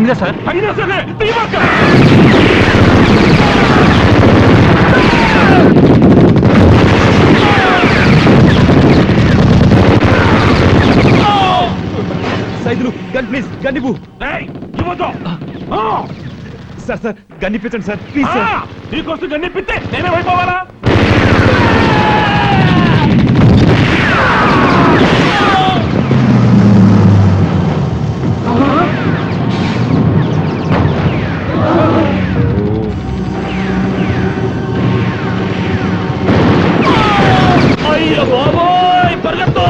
అయిందా సార్? అయినా సరే సైదులు గన్ ప్లీజ్ గన్ ఇవ్వు. ఇవ్వదు. సార్ సార్ గన్ ఇప్పించండి సార్ ప్లీజ్ సార్. నీకోసం గన్ ఇప్పిస్తే నేనేమైపోవాలా? అయ్యో బాబోయ్ పరిగెత్తు.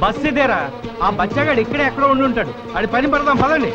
బస్ ఇదేరా, ఆ బచ్చగాడు ఇక్కడే ఎక్కడో ఉండి ఉంటాడు. అది పని పడదాం పదండి.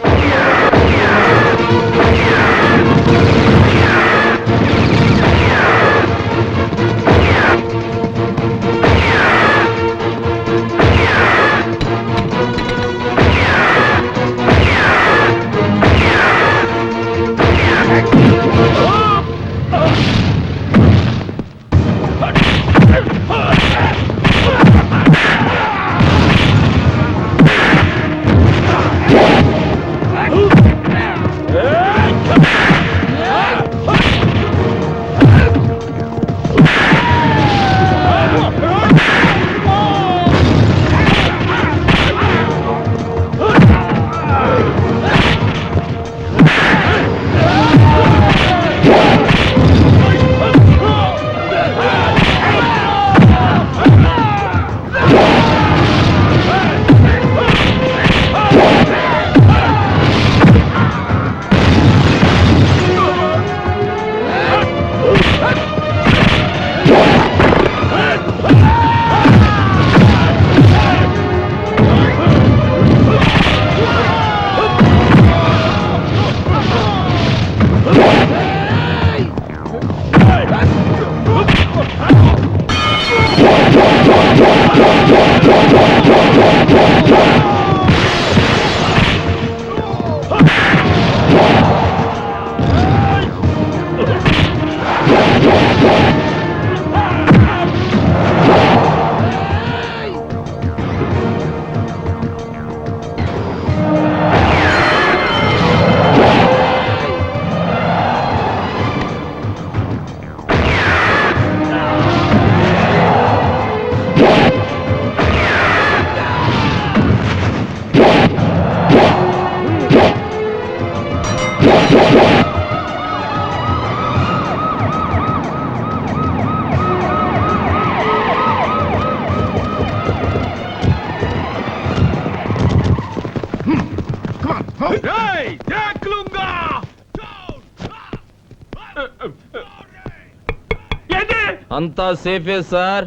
అంతా సేఫే సార్,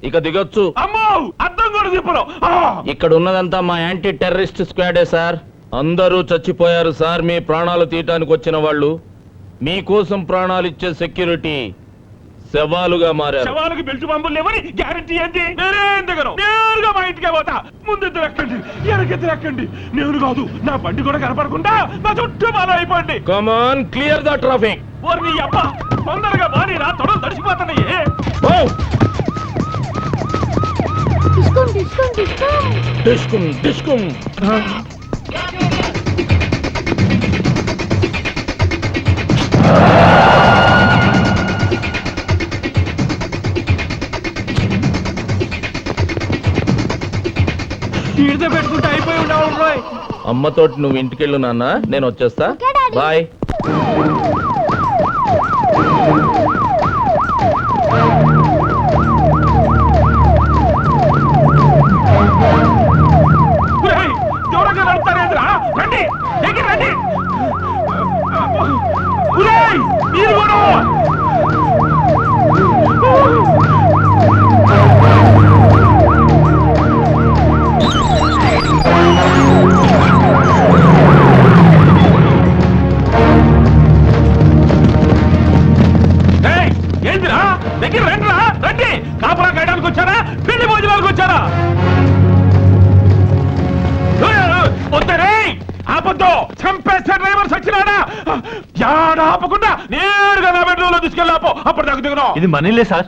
ఇక దిగొచ్చు. అమ్మో అర్థం కూడా చెప్పరు. ఇక్కడ ఉన్నదంతా మా యాంటీ టెర్రరిస్ట్ స్క్వాడే సార్. అందరూ చచ్చిపోయారు సార్. మీ ప్రాణాలు తీయటానికి వచ్చిన వాళ్ళు, మీకోసం ప్రాణాలు ఇచ్చే సెక్యూరిటీ శవాలుగా మారారు. శవాలకు బెల్ట్ బాంబులు లేవని గ్యారంటీ ఏంటి? నేనేం దిగను, నేరుగా మా ఇంటికే పోతా. ముందెద్దరు ఎక్కండి, వెనకెద్దరు ఎక్కండి. నేను కాదు, నా బండి కూడా కనపడకుండా నా చుట్టూ బాగా అయిపోండి. Come on, clear the traffic. ఓర్ని అబ్బా, తొందరగా బాని రా, తొడలు తడిసిపోతున్నాయి. డిస్కుం డిస్కుం. కూర్చోబెట్టుకుంటే అయిపోయి ఉండవు రోయ్. అమ్మతోటి నువ్వు ఇంటికెళ్ళు నాన్న, నేను వచ్చేస్తా. బాయ్. ఒరేయ్, దూరంగా నడుపుతారేంద్రా? రండి, దగ్గర రండి. ఒరేయ్, మీరు కూడా. ఏయ్, ఏందిరా? దగ్గర రండిరా, రండి. కాపలా కాయడానికి వచ్చారా, పెళ్లి భోజనాలకు వచ్చారా? వద్దరే, ఆపద్దు. చంపేస్తే డ్రైవర్ సచ్చినాడా? యాడ ఆపకుండా నేరుగా నా బెడ్రూమ్ లో తీసుకెళ్ళి ఆపో. అప్పుడు నాకు దిగును. ఇది మనీలే సార్.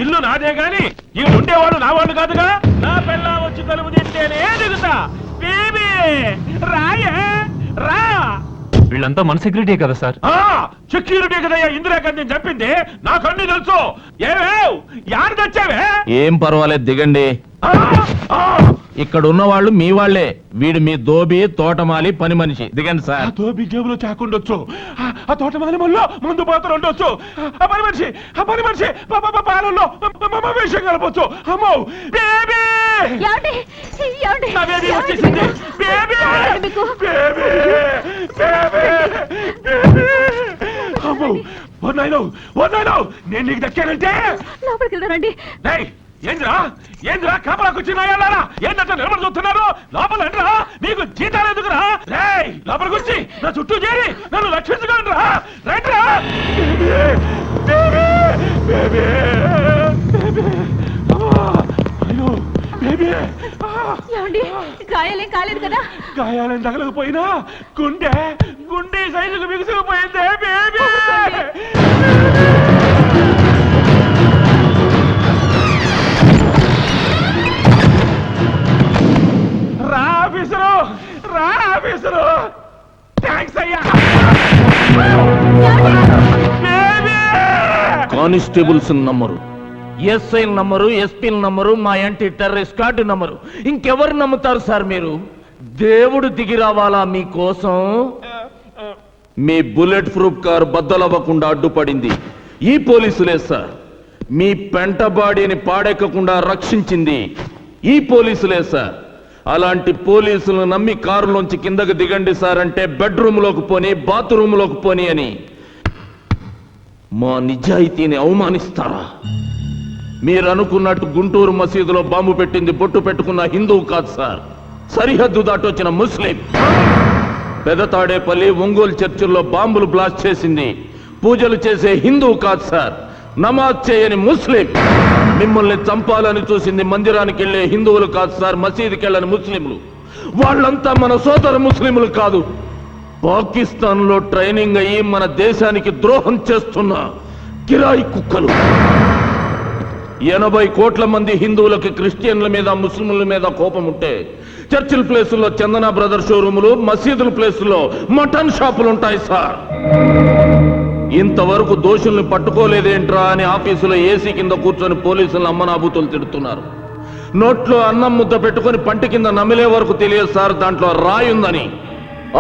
ఇల్లు నాదే గాని ఈ ఉండేవాడు నా వాళ్ళు కాదుగా. నా పిల్ల వచ్చి తలుపు తింటేనే దిగుతా. బేబీ రాయే రా. వీళ్ళంతా మన సెక్యూరిటీ కదా సార్. సెక్యూరిటీ కదయ్యా ఇందిరాగాంధీని చెప్పింది. నాకు అన్ని తెలుసు. ఏమేవ్ యారు తెచ్చావే? ఏం పర్వాలేదు, దిగండి. ఇక్కడ ఉన్న వాళ్ళు మీ వాళ్లే. వీడు మీ దోబి, తోటమాలి, పని మనిషి. దిగండి సార్. దోబి జేబులో చాకుండొచ్చు, ఆ తోటమాలి మళ్ళీ మందు పాత్ర ఉండొచ్చు, ఆ పని మనిషి పాలల్లో విషయం కలపొచ్చు. అమ్మో బేబీ, నా బేబీ వచ్చేసింది. బేబీ, అమ్మో వన్నాయిలో నేను నీకు దక్కానంటే. లోపలికి వెళ్ళరండి. ఏంద్రా కాపలాకు వచ్చినాయాలారా? ఏంటంటే నిలబడి చూస్తున్నారు? లోపల రండిరా, నీకు జీతాలు ఎందుకురా? రేయ్, లోపలికి వచ్చి నా చుట్టూ చేరి నన్ను రక్షించుకోండిరా. రండిరా. గాయాలేం కాలేదు కదా? గాయాలేం తగలకపోయినా గుండె సైజుకు బిగుసుకుపోయిందే బేబీ. రాఫీసరు థ్యాంక్స్ అయ్యా. Constables number, SI number, SP number, మా యాంటీ టెర్రరిస్ట్ కార్డు నంబరు. ఇంకెవరు నమ్ముతారు సార్ మీరు? దేవుడు దిగి రావాలా మీకోసం? మీ బుల్లెట్ ప్రూఫ్ కారు బద్దలవ్వకుండా అడ్డుపడింది ఈ పోలీసులే సార్. మీ పెంట బాడీని పాడెక్కకుండా రక్షించింది ఈ పోలీసులే సార్. అలాంటి పోలీసులను నమ్మి కారులోంచి కిందకు దిగండి సార్ అంటే బెడ్రూమ్ లోకి పోని, బాత్రూమ్ లోకి పోని అని మా నిజాయితీని అవమానిస్తారా? మీరు అనుకున్నట్టు గుంటూరు మసీదులో బాంబు పెట్టింది బొట్టు పెట్టుకున్న హిందువు కాదు సార్, సరిహద్దు దాటొచ్చిన ముస్లిం. పెదతాడేపల్లి, ఒంగోలు చర్చిల్లో బాంబులు బ్లాస్ట్ చేసింది పూజలు చేసే హిందువు కాదు సార్, నమాజ్ చేయని ముస్లిం. మిమ్మల్ని చంపాలని చూసింది మందిరానికి వెళ్లే హిందువులు కాదు సార్, మసీదుకి వెళ్ళని ముస్లింలు. వాళ్ళంతా మన సోదర ముస్లింలు కాదు, పాకిస్తాన్ లో ట్రైనింగ్ అయ్యి మన దేశానికి ద్రోహం చేస్తున్న కిరాయి కుక్కలు. 80 కోట్ల మంది హిందువులకి క్రిస్టియన్ల మీద, ముస్లింల మీద కోపం ఉంటే చర్చిల ప్లేసుల్లో చందన బ్రదర్ షోరూములు, మసీదుల ప్లేసుల్లో మటన్ షాపులు ఉంటాయి సార్. ఇంతవరకు దోషుల్ని పట్టుకోలేదేంట్రా అని ఆఫీసులో ఏసీ కింద కూర్చొని పోలీసులను అమ్మనాబూతులు తిడుతున్నారు. నోట్లో అన్నం ముద్ద పెట్టుకుని పంటి కింద నమిలే వరకు తెలియదు సార్ దాంట్లో రాయుందని.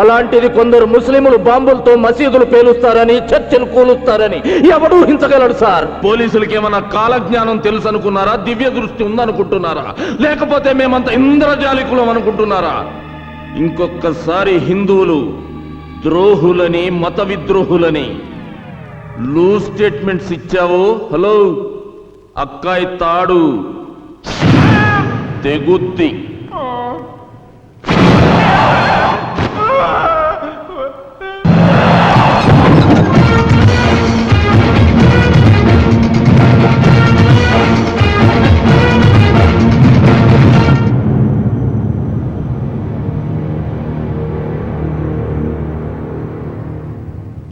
అలాంటిది కొందరు ముస్లింలు బాంబులతో మసీదులు పేలుస్తారని, చర్చలు కూలుస్తారని ఎవడూ హించగలడు సార్. పోలీసులకి ఏమన్నా కాలజ్ఞానం తెలుసు అనుకున్నారా? దివ్య దృష్టి ఉందనుకుంటున్నారా? లేకపోతే మేమంతా ఇంద్రజాలికులం అనుకుంటున్నారా? ఇంకొకసారి హిందువులు ద్రోహులని, మత విద్రోహులని లూజ్ స్టేట్మెంట్స్ ఇచ్చావు, హలో అక్కాయి తాడు తెగుద్ది.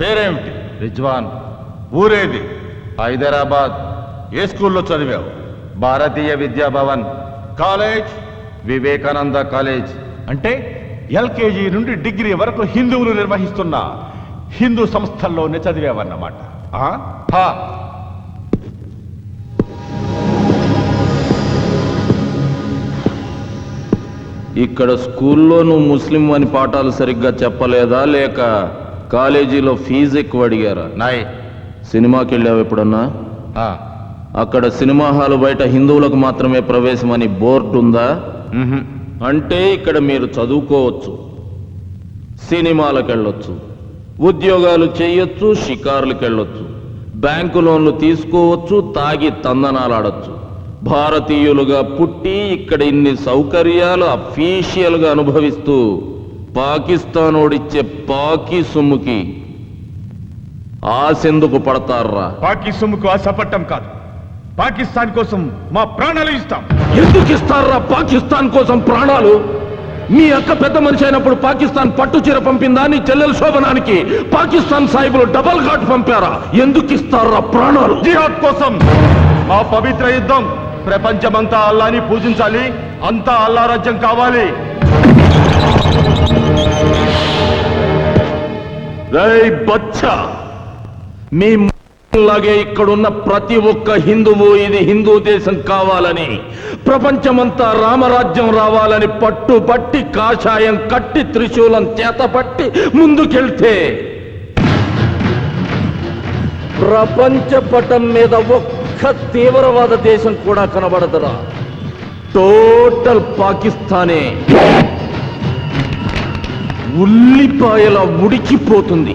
పేరేమిటి? రిజ్వాన్. ఊరేది? హైదరాబాద్. ఏ స్కూల్లో చదివావు? భారతీయ విద్యాభవన్. కాలేజ్? వివేకానంద కాలేజ్. అంటే ఎల్కేజీ నుండి డిగ్రీ వరకు హిందువులు నిర్వహిస్తున్న హిందూ సంస్థల్లోనే చదివావన్నమాట. ఇక్కడ స్కూల్లో నువ్వు ముస్లిం అని పాఠాలు సరిగ్గా చెప్పలేదా లేక కాలేజీలో ఫీజు ఎక్కువ అడిగారా? నాయ్. సినిమాకి వెళ్ళావు ఎప్పుడన్నా? ఆ. అక్కడ సినిమా హాలు బయట హిందువులకు మాత్రమే ప్రవేశం అని బోర్డు ఉందా? మ్హూ. అంటే ఇక్కడ మీరు చదువుకోవచ్చు, సినిమాలకు వెళ్ళొచ్చు, ఉద్యోగాలు చేయొచ్చు, షికారులకు వెళ్ళొచ్చు, బ్యాంకు లోన్లు తీసుకోవచ్చు, తాగి తందనాలాడొచ్చు. భారతీయులుగా పుట్టి ఇక్కడ ఇన్ని సౌకర్యాలు అఫీషియల్గా అనుభవిస్తూ పాకిస్తాన్ ఓడిచ్చే పాకి సొమ్ముకి ఆశెందుకు పడతారా? పాకి సొమ్ముకు ఆశపట్టం కాదు, పాకిస్తాన్ కోసం మా ప్రాణాలు ఇస్తాం. ఎందుకు ఇస్తారా పాకిస్తాన్ కోసం ప్రాణాలు? మీ అక్క పెద్ద మనిషి అయినప్పుడు పాకిస్తాన్ పట్టు చీర పంపిందా? నీ చెల్లెల శోభనానికి పాకిస్తాన్ సాహిబులు డబల్ ఘాట్ పంపారా? ఎందుకు ఇస్తారా ప్రాణాలు? జిహాద్ కోసం. మా పవిత్ర యుద్ధం ప్రపంచమంతా అల్లాని పూజించాలి, అంతా అల్లా రాజ్యం కావాలి. రేయ్ బచ్చా, మీ లాగే ఇక్కడున్న ప్రతి ఒక్క హిందువు ఇది హిందూ దేశం కావాలని, ప్రపంచమంతా రామరాజ్యం రావాలని పట్టుబట్టి కాషాయం కట్టి త్రిశూలం చేతపట్టి ముందుకెళ్తే ప్రపంచ పటం మీద ఒక్క తీవ్రవాద దేశం కూడా కనబడదురా. టోటల్ పాకిస్తానే ఉల్లిపాయలా ఉడికిపోతుంది.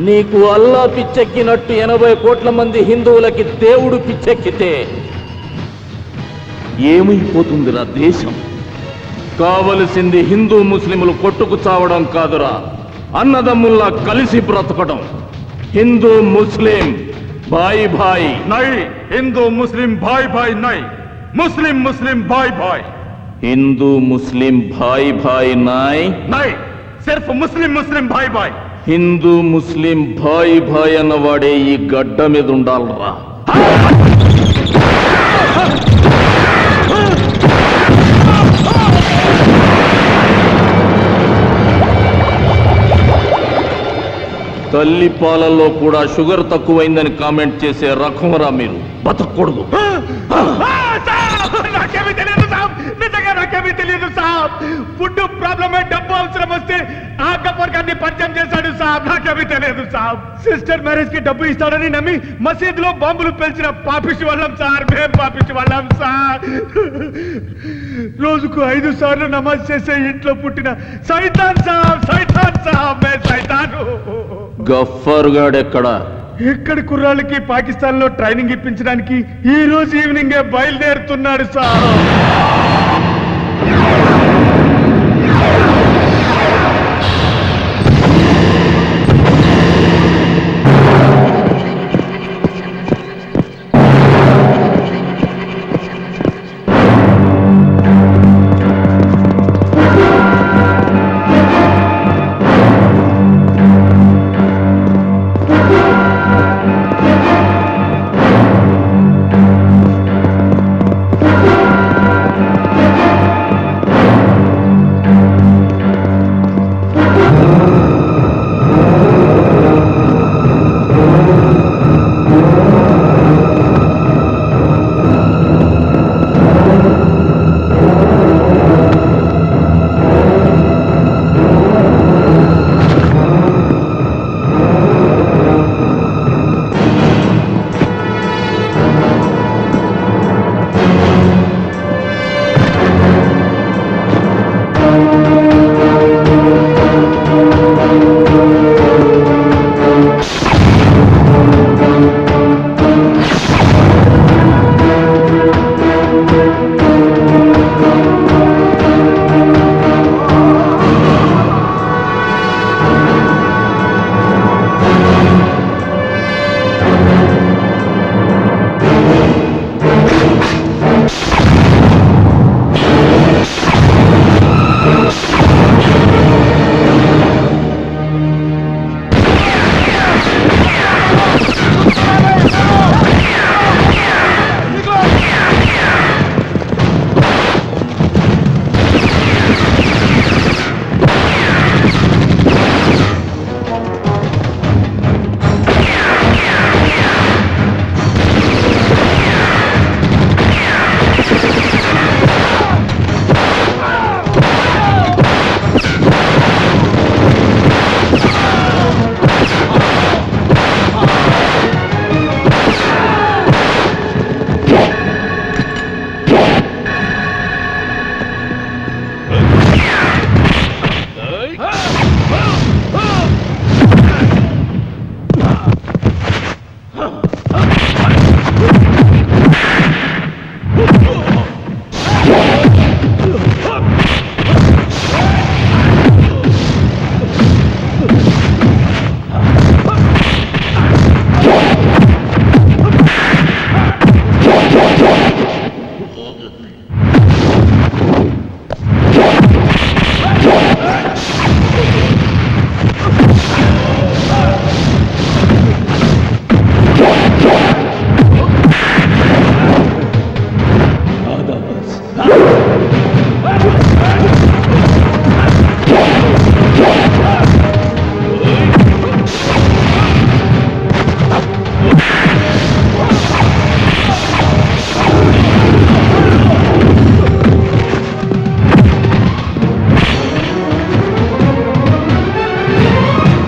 నీకు అల్లా పిచ్చెక్కినట్టు 80 కోట్ల మంది హిందువులకి దేవుడు పిచ్చెక్కితే ఏమైపోతుందిరా దేశం? కావలసింది హిందూ ముస్లింలు కొట్టుకు చావడం కాదురా, అన్నదమ్ముల్లా కలిసి బ్రతకడం. హిందూ ముస్లిం భాయ్ భాయ్ నై. హిందూ ముస్లిం భాయ్ భాయ్ నై. ముస్లిం ముస్లిం భాయ్ భాయ్. హిందూ ముస్లిం భాయ్ భాయ్ నాయ్ నై. సిర్ఫ్ ముస్లిం ముస్లిం భాయ్ భాయ్. హిందూ ముస్లిం భాయ్ భాయ్ అన్నవాడే ఈ గడ్డ మీద ఉండాలరా. తల్లి పాలల్లో కూడా షుగర్ తక్కువైందని కామెంట్ చేసే రకంరా మీరు. బతకూడదు. నాకేమీ తెలియదు సాబ్, నిజంగా నాకేమీ తెలియదు సాబ్. ఫుడ్ ప్రాబ్లమే, డబ్బు అవసరం వస్తే ఆ గబ్బర్ గారిని పరిచయం చేశాడు సాబ్. నాకేమీ తెలియదు సాబ్. సిస్టర్ మ్యారేజ్ కి డబ్బు ఇస్తాడని నమ్మి మసీదులో బాంబులు పేల్చిన పాపిష్టి వాళ్ళం సార్. మేం పాపిష్టి వాళ్ళం సార్. రోజుకు 5 సార్లు నమాజ్ చేసే ఇంట్లో పుట్టిన సైతాన్ సాబ్. సైతాన్ సాబ్, మే సైతాను. గఫ్ఫర్ గాడెక్కడా? ఎక్కడి కుర్రాళ్ళకి పాకిస్తాన్ లో ట్రైనింగ్ ఇప్పించడానికి ఈ రోజు ఈవినింగ్ బయలుదేరుతున్నాడు సార్.